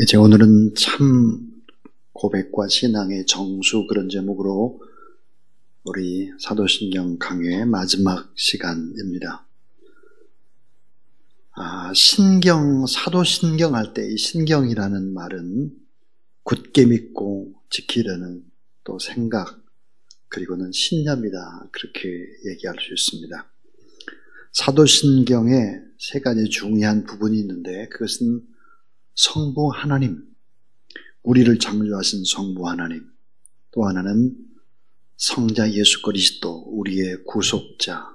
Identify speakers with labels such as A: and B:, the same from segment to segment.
A: 이제 오늘은 참 고백과 신앙의 정수, 그런 제목으로 우리 사도신경 강의의 마지막 시간입니다. 사도신경 할 때 이 신경이라는 말은 굳게 믿고 지키려는 또 생각, 그리고는 신념이다, 그렇게 얘기할 수 있습니다. 사도신경에 세 가지 중요한 부분이 있는데, 그것은 성부 하나님, 우리를 창조하신 성부 하나님, 또 하나는 성자 예수 그리스도, 우리의 구속자,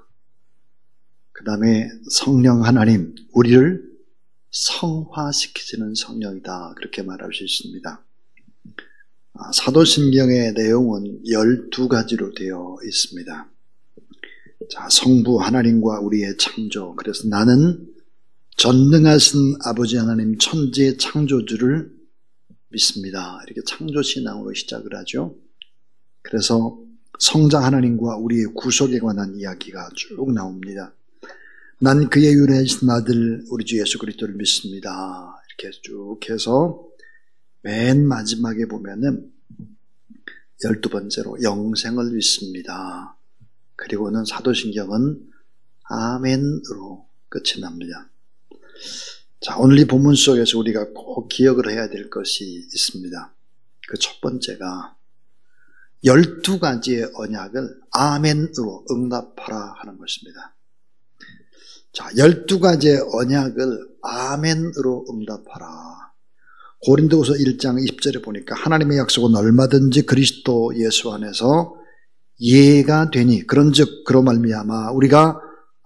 A: 그 다음에 성령 하나님, 우리를 성화시키시는 성령이다, 그렇게 말할 수 있습니다. 사도신경의 내용은 12가지로 되어 있습니다. 자, 성부 하나님과 우리의 창조, 그래서 나는 전능하신 아버지 하나님, 천지의 창조주를 믿습니다, 이렇게 창조신앙으로 시작을 하죠. 그래서 성자 하나님과 우리의 구속에 관한 이야기가 쭉 나옵니다. 난 그의 유일하신 아들 우리 주 예수 그리스도를 믿습니다, 이렇게 쭉 해서 맨 마지막에 보면은 12번째로 영생을 믿습니다. 그리고는 사도신경은 아멘으로 끝이 납니다. 자, 오늘 이 본문 속에서 우리가 꼭 기억을 해야 될 것이 있습니다. 그 첫 번째가 12가지의 언약을 아멘으로 응답하라 하는 것입니다. 자, 12가지의 언약을 아멘으로 응답하라. 고린도후서 1장 20절에 보니까 하나님의 약속은 얼마든지 그리스도 예수 안에서 예가 되니 그런즉 그로 말미암아 우리가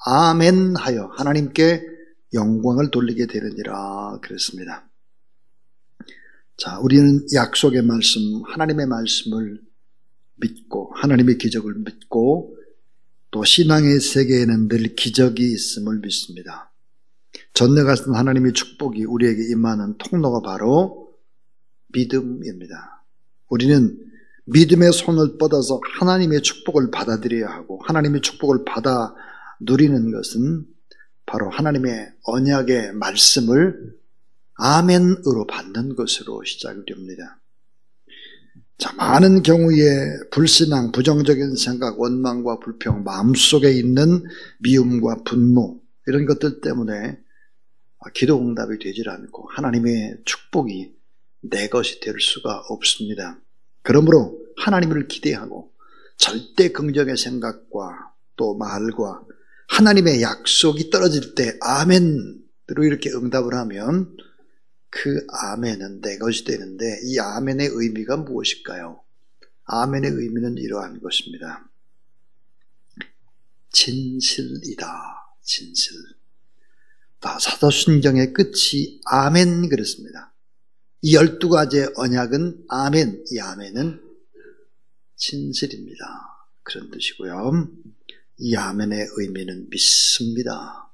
A: 아멘하여 하나님께 영광을 돌리게 되느니라 그랬습니다. 자, 우리는 약속의 말씀, 하나님의 말씀을 믿고 하나님의 기적을 믿고 또 신앙의 세계에는 늘 기적이 있음을 믿습니다. 전능하신 하나님의 축복이 우리에게 임하는 통로가 바로 믿음입니다. 우리는 믿음의 손을 뻗어서 하나님의 축복을 받아들여야 하고, 하나님의 축복을 받아 누리는 것은 바로 하나님의 언약의 말씀을 아멘으로 받는 것으로 시작이 됩니다. 자, 많은 경우에 불신앙, 부정적인 생각, 원망과 불평, 마음속에 있는 미움과 분노, 이런 것들 때문에 기도 응답이 되질 않고 하나님의 축복이 내 것이 될 수가 없습니다. 그러므로 하나님을 기대하고 절대 긍정의 생각과 또 말과 하나님의 약속이 떨어질 때 아멘으로 이렇게 응답을 하면 그 아멘은 내 것이 되는데, 이 아멘의 의미가 무엇일까요? 아멘의 의미는 이러한 것입니다. 진실이다, 진실. 사도신경의 끝이 아멘 그랬습니다. 이 12가지의 언약은 아멘, 이 아멘은 진실입니다, 그런 뜻이고요. 이 아멘의 의미는 믿습니다.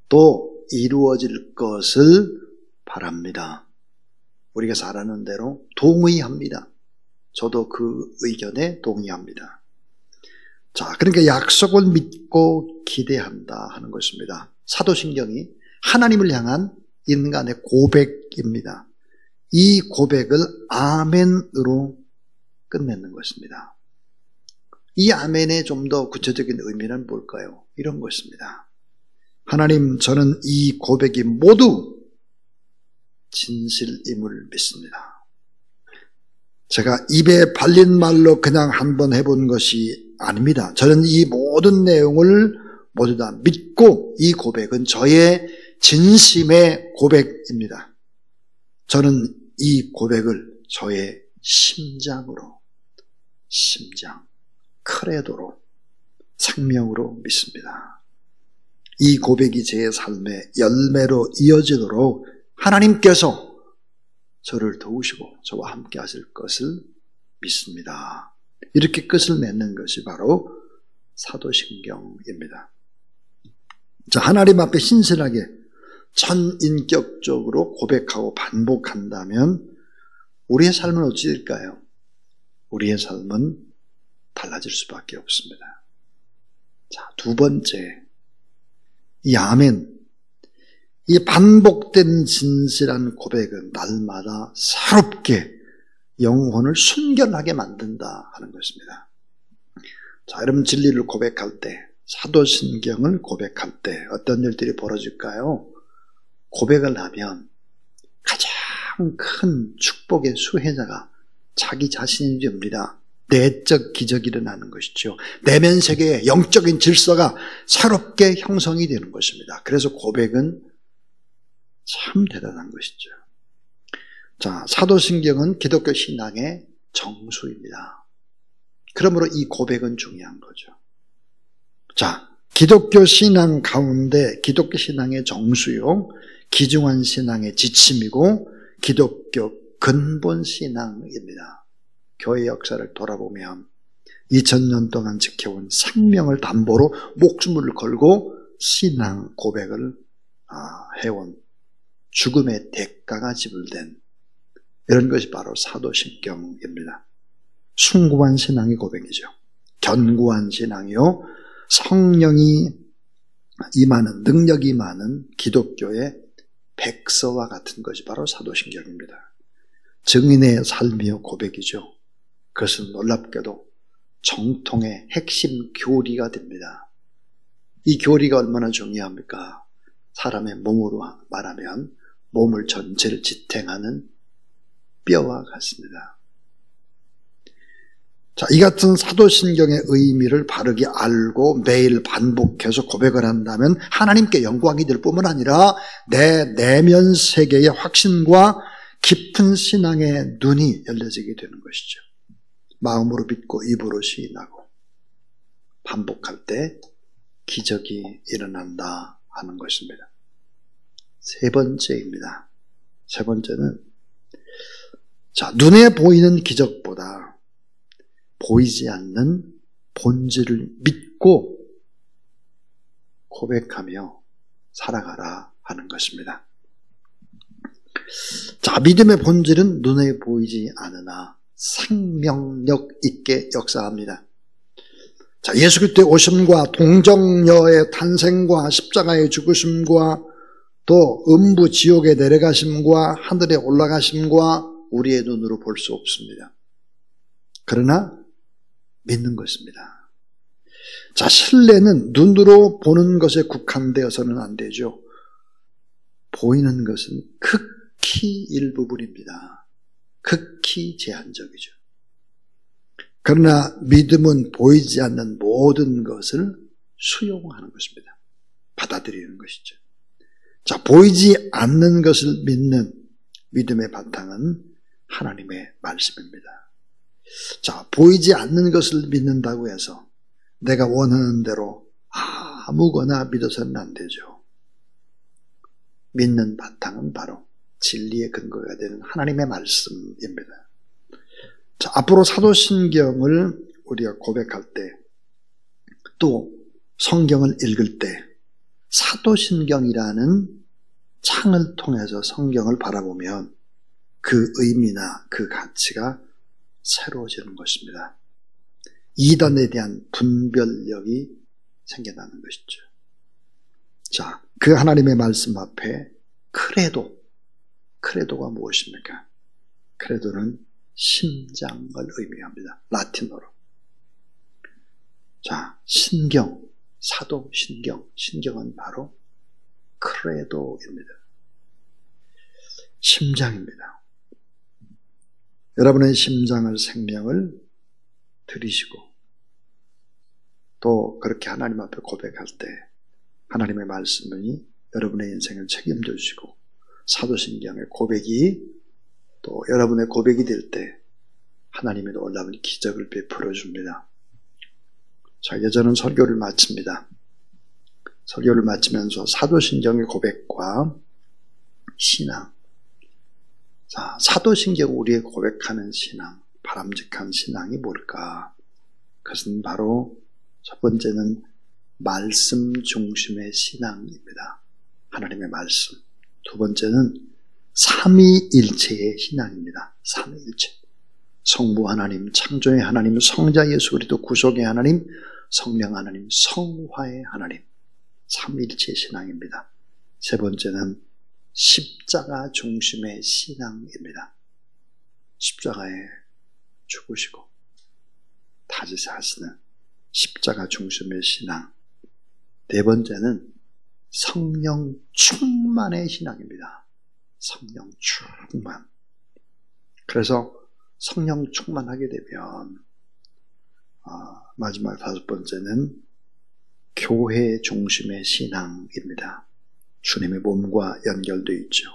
A: 또 이루어질 것을 바랍니다. 우리가 잘 아는 대로 동의합니다. 저도 그 의견에 동의합니다. 자, 그러니까 약속을 믿고 기대한다 하는 것입니다. 사도신경이 하나님을 향한 인간의 고백입니다. 이 고백을 아멘으로 끝맺는 것입니다. 이 아멘의 좀 더 구체적인 의미는 뭘까요? 이런 것입니다. 하나님, 저는 이 고백이 모두 진실임을 믿습니다. 제가 입에 발린 말로 그냥 한번 해본 것이 아닙니다. 저는 이 모든 내용을 모두 다 믿고, 이 고백은 저의 진심의 고백입니다. 저는 이 고백을 저의 심장, 크레도로, 생명으로 믿습니다. 이 고백이 제 삶의 열매로 이어지도록 하나님께서 저를 도우시고 저와 함께 하실 것을 믿습니다. 이렇게 끝을 맺는 것이 바로 사도신경입니다. 자, 하나님 앞에 신실하게 전인격적으로 고백하고 반복한다면 우리의 삶은 어찌 될까요? 우리의 삶은 달라질 수밖에 없습니다. 자, 두 번째, 이 아멘. 이 반복된 진실한 고백은 날마다 새롭게 영혼을 순결하게 만든다 하는 것입니다. 자, 여러분 진리를 고백할 때, 사도신경을 고백할 때 어떤 일들이 벌어질까요? 고백을 하면 가장 큰 축복의 수혜자가 자기 자신이 됩니다. 내적 기적이 일어나는 것이죠. 내면 세계의 영적인 질서가 새롭게 형성이 되는 것입니다. 그래서 고백은 참 대단한 것이죠. 자, 사도신경은 기독교 신앙의 정수입니다. 그러므로 이 고백은 중요한 거죠. 자, 기독교 신앙 가운데 기독교 신앙의 정수요, 기중한 신앙의 지침이고 기독교 근본 신앙입니다. 교회 역사를 돌아보면 2000년 동안 지켜온 생명을 담보로 목숨을 걸고 신앙 고백을 해온 죽음의 대가가 지불된 이런 것이 바로 사도신경입니다. 숭고한 신앙의 고백이죠. 견고한 신앙이요, 성령이 임하는, 능력이 많은 기독교의 백서와 같은 것이 바로 사도신경입니다. 증인의 삶이요 고백이죠. 그것은 놀랍게도 정통의 핵심 교리가 됩니다. 이 교리가 얼마나 중요합니까? 사람의 몸으로 말하면 몸을 전체를 지탱하는 뼈와 같습니다. 자, 이 같은 사도신경의 의미를 바르게 알고 매일 반복해서 고백을 한다면 하나님께 영광이 될 뿐만 아니라 내 내면 세계의 확신과 깊은 신앙의 눈이 열려지게 되는 것이죠. 마음으로 믿고 입으로 시인하고 반복할 때 기적이 일어난다 하는 것입니다. 세 번째입니다. 세 번째는, 자, 눈에 보이는 기적보다 보이지 않는 본질을 믿고 고백하며 살아가라 하는 것입니다. 자, 믿음의 본질은 눈에 보이지 않으나 생명력 있게 역사합니다. 자, 예수 그리스도의 오심과 동정녀의 탄생과 십자가의 죽으심과 또 음부 지옥에 내려가심과 하늘에 올라가심과 우리의 눈으로 볼 수 없습니다. 그러나 믿는 것입니다. 자, 신뢰는 눈으로 보는 것에 국한되어서는 안 되죠. 보이는 것은 극히 일부분입니다. 극히 제한적이죠. 그러나 믿음은 보이지 않는 모든 것을 수용하는 것입니다. 받아들이는 것이죠. 자, 보이지 않는 것을 믿는 믿음의 바탕은 하나님의 말씀입니다. 자, 보이지 않는 것을 믿는다고 해서 내가 원하는 대로 아무거나 믿어서는 안 되죠. 믿는 바탕은 바로 진리의 근거가 되는 하나님의 말씀입니다. 자, 앞으로 사도신경을 우리가 고백할 때, 또 성경을 읽을 때 사도신경이라는 창을 통해서 성경을 바라보면 그 의미나 그 가치가 새로워지는 것입니다. 이단에 대한 분별력이 생겨나는 것이죠. 자, 그 하나님의 말씀 앞에 크레도가 무엇입니까? 크레도는 심장을 의미합니다. 라틴어로. 자, 신경, 사도 신경, 신경은 바로 크레도입니다. 심장입니다. 여러분의 심장을, 생명을 들이시고 또 그렇게 하나님 앞에 고백할 때 하나님의 말씀이 여러분의 인생을 책임져 주시고 사도신경의 고백이 또 여러분의 고백이 될 때 하나님의 놀라운 기적을 베풀어 줍니다. 자, 이제 저는 설교를 마칩니다. 설교를 마치면서 사도신경의 고백과 신앙, 자, 사도신경 우리의 고백하는 신앙, 바람직한 신앙이 뭘까? 그것은 바로 첫 번째는 말씀 중심의 신앙입니다. 하나님의 말씀. 두 번째는 삼위일체의 신앙입니다. 삼위일체. 성부 하나님, 창조의 하나님, 성자 예수 그리스도 구속의 하나님, 성령 하나님, 성화의 하나님. 삼위일체의 신앙입니다. 세 번째는 십자가 중심의 신앙입니다. 십자가에 죽으시고 다시 사시는 십자가 중심의 신앙. 네 번째는 성령 충만의 신앙입니다. 성령 충만. 그래서 성령 충만하게 되면 마지막 다섯 번째는 교회 중심의 신앙입니다. 주님의 몸과 연결되어 있죠.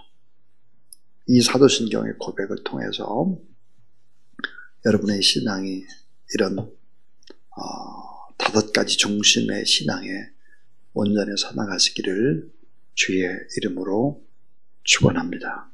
A: 이 사도신경의 고백을 통해서 여러분의 신앙이 이런 다섯 가지 중심의 신앙에 온전히 살아가시기를 주의 이름으로 축원합니다.